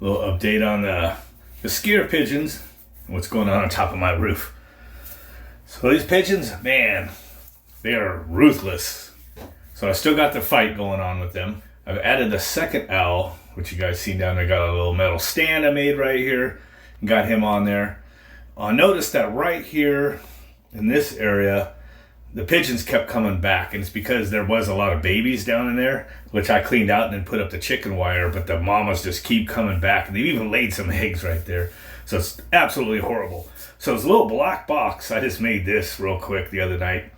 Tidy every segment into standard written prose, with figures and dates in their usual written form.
little update on the skewer pigeons and what's going on top of my roof. So these pigeons, man, they are ruthless. So I still got the fight going on with them. I've added the second owl, which you guys seen down there. Got a little metal stand I made right here. And got him on there. I noticed that right here in this area, the pigeons kept coming back, and it's because there was a lot of babies down in there, which I cleaned out and then put up the chicken wire, but the mamas just keep coming back, and they've even laid some eggs right there. So it's absolutely horrible. So it's a little black box. I just made this real quick the other night,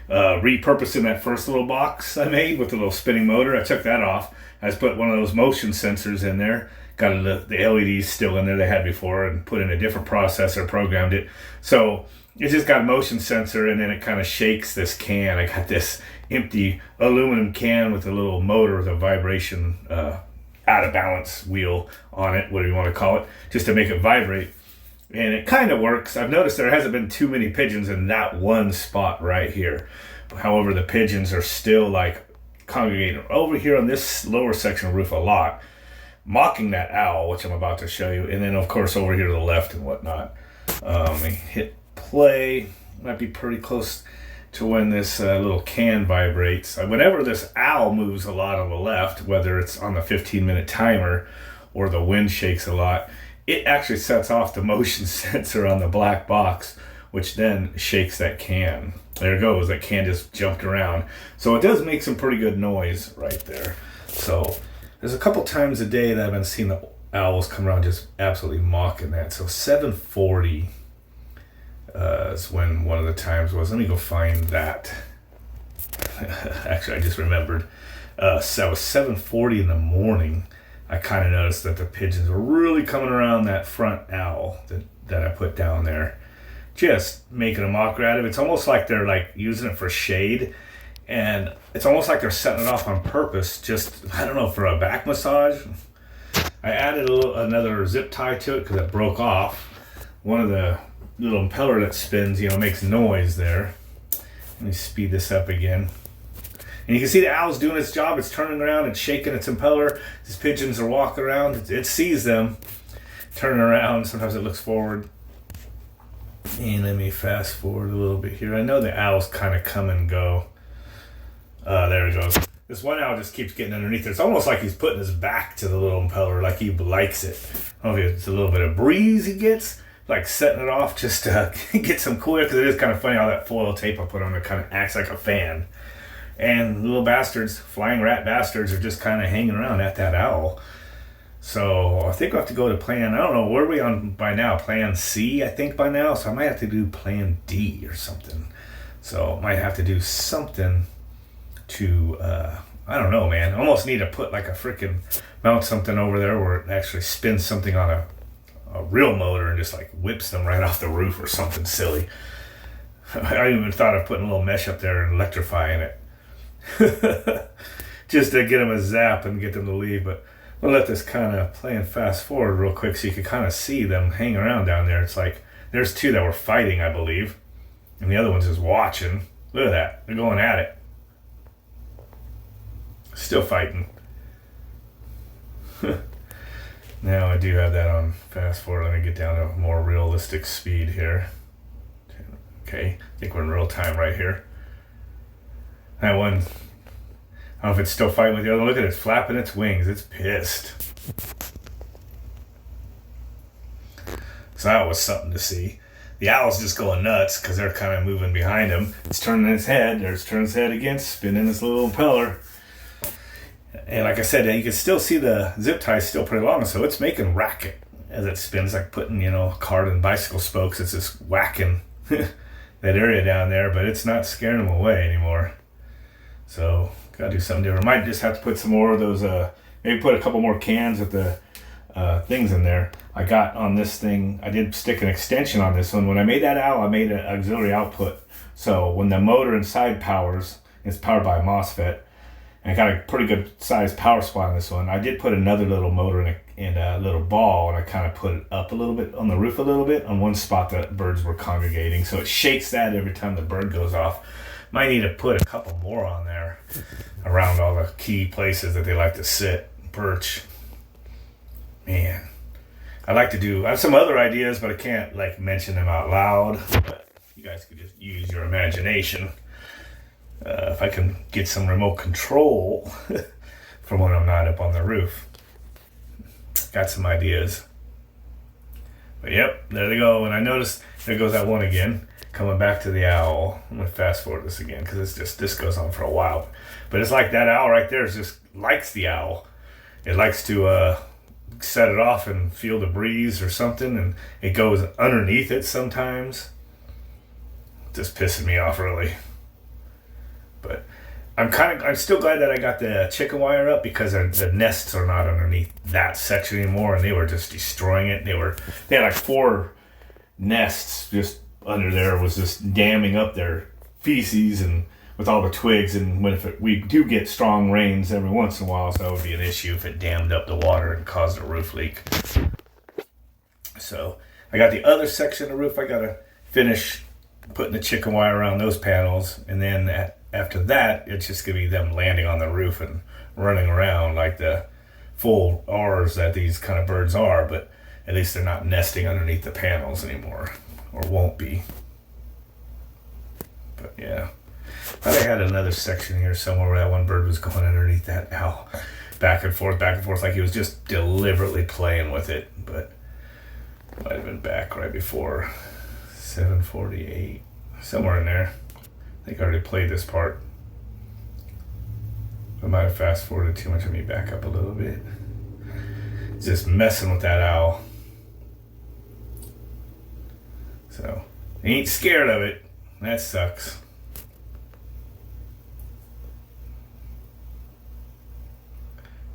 repurposing that first little box I made with the little spinning motor. I took that off. I just put one of those motion sensors in there, got the LEDs still in there they had before, and put in a different processor, programmed it. So it just got a motion sensor, and then it kind of shakes this can. I got this empty aluminum can with a little motor with a vibration out of balance wheel on it, whatever you want to call it, just to make it vibrate. And it kind of works. I've noticed there hasn't been too many pigeons in that one spot right here. However, the pigeons are still like congregating over here on this lower section of the roof a lot, mocking that owl, which I'm about to show you. And then, of course, over here to the left and whatnot. Let me hit play. Might be pretty close to when this little can vibrates. Whenever this owl moves a lot on the left, whether it's on the 15-minute timer or the wind shakes a lot, it actually sets off the motion sensor on the black box, which then shakes that can. There it goes. That can just jumped around. So it does make some pretty good noise right there. So there's a couple times a day that I've been seeing the owls come around just absolutely mocking that. So 7:40 is when one of the times was. Let me go find that. Actually, I just remembered. So it was 7:40 in the morning. I kind of noticed that the pigeons were really coming around that front owl that I put down there, just making a mockery out of it. It's almost like they're like using it for shade, and it's almost like they're setting it off on purpose, just, I don't know, for a back massage. I added another zip tie to it because it broke off. One of the little impeller that spins, makes noise there. Let me speed this up again. And you can see the owl's doing its job. It's turning around and shaking its impeller. These pigeons are walking around. It sees them turning around. Sometimes it looks forward. And let me fast forward a little bit here. I know the owls kind of come and go. There it goes. This one owl just keeps getting underneath it. It's almost like he's putting his back to the little impeller, like he likes it. I don't know if it's a little bit of breeze he gets, like setting it off just to get some cooler, because it is kind of funny how that foil tape I put on it kind of acts like a fan. And little bastards, flying rat bastards, are just kind of hanging around at that owl. So I think we'll have to go to plan, I don't know, where are we on by now? Plan C, I think, by now. So I might have to do plan D or something. So I might have to do something to, I don't know, man. I almost need to put like a freaking, mount something over there where it actually spins something on a real motor and just like whips them right off the roof or something silly. I even thought of putting a little mesh up there and electrifying it. Just to get them a zap and get them to leave. But we'll let this kind of play and fast forward real quick so you can kind of see them hang around down there. It's like there's two that were fighting, I believe, and the other one's just watching. Look at that, they're going at it, still fighting. Now I do have that on fast forward. Let me get down to a more realistic speed here. Okay, I think we're in real time right here. That one, I don't know if it's still fighting with the other. Look at it, flapping its wings. It's pissed. So that was something to see. The owl's just going nuts because they're kind of moving behind him. It's turning its head. There's turning its head again, spinning this little impeller. And like I said, you can still see the zip tie is still pretty long, so it's making racket as it spins, like putting, cart and bicycle spokes. It's just whacking that area down there, but it's not scaring them away anymore. So, gotta do something different. Might just have to put some more of those, maybe put a couple more cans with the things in there. I got on this thing, I did stick an extension on this one. When I made that owl, I made an auxiliary output. So, when the motor inside powers, it's powered by a MOSFET. And I got a pretty good sized power supply on this one. I did put another little motor in a little ball, and I kind of put it up a little bit on the roof a little bit on one spot that birds were congregating. So, it shakes that every time the bird goes off. Might need to put a couple more on there around all the key places that they like to sit, perch. man, I have some other ideas, but I can't like mention them out loud. But you guys could just use your imagination. If I can get some remote control from when I'm not up on the roof. Got some ideas. But yep, there they go. And I noticed there goes that one again, coming back to the owl. I'm gonna fast forward this again because this goes on for a while. But it's like that owl right there is just likes the owl. It likes to set it off and feel the breeze or something, and it goes underneath it sometimes. Just pissing me off really. But I'm still glad that I got the chicken wire up because the nests are not underneath that section anymore, and they were just destroying it. They had like 4 nests just under there, was just damming up their feces and with all the twigs. And we do get strong rains every once in a while, so that would be an issue if it dammed up the water and caused a roof leak. So I got the other section of the roof I gotta finish putting the chicken wire around those panels, and then after that, it's just going to be them landing on the roof and running around like the full R's that these kind of birds are, but at least they're not nesting underneath the panels anymore, or won't be. But yeah, I thought I had another section here somewhere where that one bird was going underneath that owl, back and forth, like he was just deliberately playing with it, but might have been back right before 7:48, somewhere in there. I think I already played this part. I might have fast forwarded too much. Let me back up a little bit. Just messing with that owl. So, he ain't scared of it. That sucks.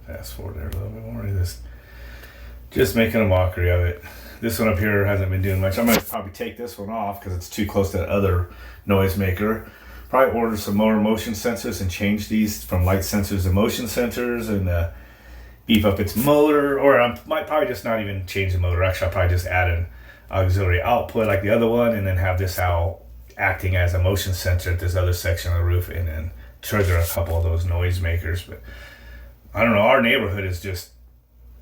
Fast forward there a little bit more. Just making a mockery of it. This one up here hasn't been doing much. I'm going to probably take this one off because it's too close to that other noisemaker. Probably order some more motion sensors and change these from light sensors to motion sensors, and beef up its motor. Or I might probably just not even change the motor. Actually, I'll probably just add an auxiliary output like the other one, and then have this owl acting as a motion sensor at this other section of the roof, and then trigger a couple of those noisemakers. But I don't know. Our neighborhood is just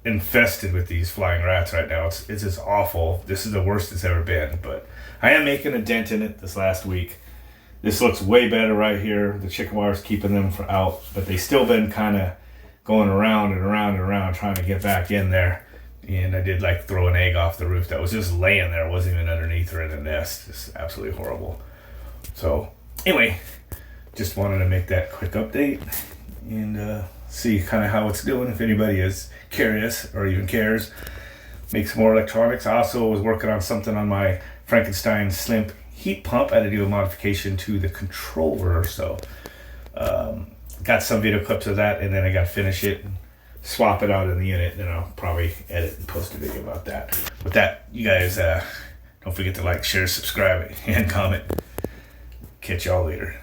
infested with these flying rats right now. It's just awful. This is the worst it's ever been, but I am making a dent in it this last week. This looks way better right here. The chicken wire's keeping them out, but they still been kind of going around and around and around trying to get back in there. And I did like throw an egg off the roof that was just laying there. It wasn't even underneath or in a nest. It's absolutely horrible. So anyway, just wanted to make that quick update and see kind of how it's doing. If anybody is curious or even cares, make some more electronics. I also was working on something on my Frankenstein Slimp heat pump. I had to do a modification to the controller, so got some video clips of that, and then I got to finish it and swap it out in the unit. Then I'll probably edit and post a video about that. With that, you guys don't forget to like, share, subscribe, and comment. Catch y'all later.